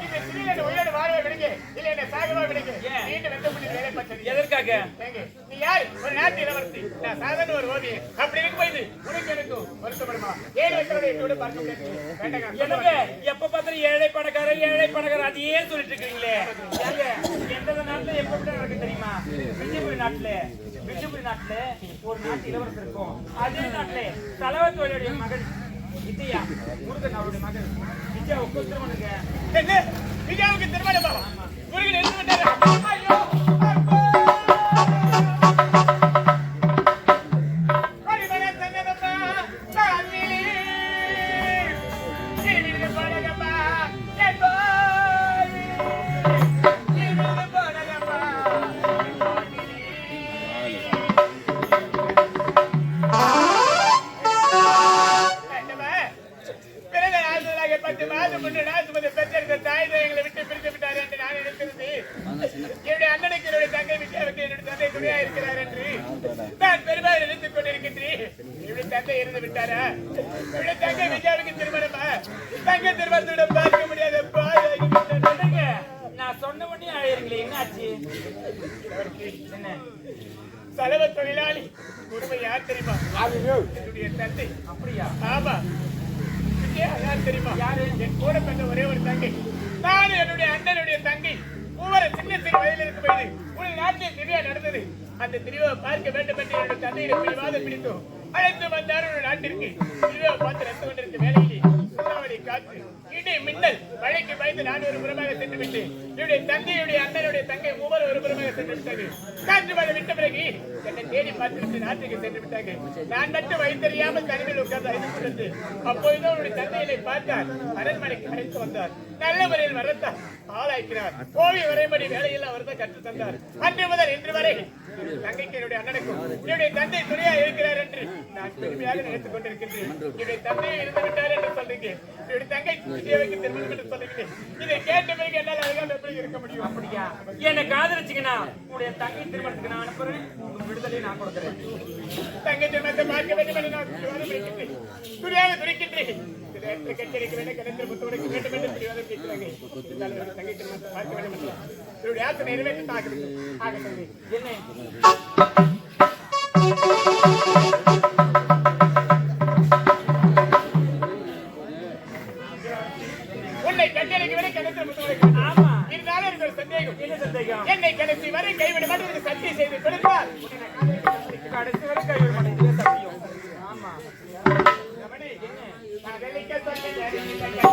இந்த சிறிய உயிரோடு வாழவே விடுங்க, இல்லை என்ன சாகவா விடுங்க. நீண்ட வெந்த புள்ளி வேலை பார்த்தது எதற்காக? நீ யார்? ஒரு நாட்டு இளவரசி, நான் சாதாரண ஒரு ஓவியன். அப்படி இருக்கும் போது உனக்கு எனக்கும் வருத்தப்படுமா? 7 வயசோட என்னோட பார்க்க முடியாது. எனக்கு எப்ப பார்த்தாலும் ஏழை பணக்காரர் அதையே சொல்லிட்டு இருக்கீங்களே. எந்த நாட்டுல எப்ப நடக்கு தெரியுமா? விஜயபுரி நாட்டுல ஒரு நாட்டு இளவரசர் இருக்கும். அதே நாட்டுல தலவத்தோடைய மகன் விஜயா முருகன் அவருடைய மகன் விஜயாவுக்கு திருமணங்க. என்ன விஜயாவுக்கு திருமணமா? முருகன் எடுத்து விட்டாரு. சலவ தொழிலாளி கொடுமை யார் தெரியுமா? என்னுடைய தந்தை. அப்படியா? ஆமா. விஜயா யார் தெரியுமா? யாரு? என் கூட பிறந்த ஒரே ஒரு தங்கை. நான் என்னுடைய அண்ணனுடைய தங்கை. ஒவ்வொரு சின்ன வயதில் இருக்கும் போது ஒரு நாட்டில் திருவிழா நடந்தது. அந்த திருவிழா பார்க்க வேண்டும் என்று என்னுடைய தந்தையிடம் பிடிவாதம் பிடித்தோம். அழைத்து வந்தார் ஒரு நாட்டிற்கு. திருவிழா பார்த்து ரத்து கொண்டிருக்க வேலையிலே சூறாவளி காற்று, இடி, மின்னல், மழைக்கு பயந்து நான் ஒரு புறமாக சென்று விட்டேன். என்னுடைய தந்தையுடைய அண்ணனுடைய தங்கை மூவர் ஒரு புறமாக சென்று விட்டார்கள். காற்று மழை விட்ட பிறகு என்னை தேடி பார்த்துவிட்டு நாட்டுக்கு சென்று விட்டார்கள். நான் மட்டும் வயிற்றறியாமல் தனிமையில் உட்கார்ந்து அழைத்துக் கொண்டது. அப்போதுதான் அவருடைய தந்தையை பார்த்தார். அரண்மனைக்கு அழைத்து வந்தார். நல்ல முறையில் வளர்த்தார், ஆளாக்கிறார். ஓவிய வரைபடி வேலையில் அவர் தான் கற்றுத் தந்தார். அன்று முதல் இன்று வரை தங்கைக்கு என்னுடைய அண்ணனுக்கும் என்னுடைய தந்தை துணையா இருக்கிறார் என்று நான் பெருமையாக நினைத்துக் கொண்டிருக்கின்றேன். என்னுடைய தந்தையை இருந்து விட்டார் என்று சொல்றீங்க, என்னுடைய தங்கை விஜயாவுக்கு திருமணம் என்று சொல்லுகிறேன். இதை கேட்ட பிறகு என்னால் அழகாக எப்படி இருக்க முடியும்? அப்படியா? என்னை காதலிச்சீங்கன்னா உங்களுடைய தங்கை திருமணத்துக்கு நான் அனுப்புறேன். விடுதலை நான் கொடுக்கிறேன். தங்கை திருமணத்தை பார்க்க வேண்டும் என்று நான் துடிக்கின்றேன், துணியாக துடிக்கின்றேன். கட்டளைக்கு வேண்டும், கிடந்த முத்துவனுக்கு வேண்டும் என்று பிடிவாதம் கேட்கிறாங்க. தங்கை திருமணத்தை பார்க்க வேண்டும் என்று என்னுடைய ஆசை நிறைவேற்றி ஆக வேண்டும். என்ன உன்னை கட்டளைக்கு விட கிடந்த முத்துவனுக்கு. ஆமா, இருந்தாலும் எனக்கு ஒரு சந்தேகம். என்ன சந்தேகம்? என்னை கடைசி வரை கைவிட மாட்டேன் சத்தியம் செய்து கொடுத்தார். கடைசி வரை கைவிட மாட்டேன் சத்தியம். ஆமா, நான் வெள்ளிக்க சொன்னேன். சரியா?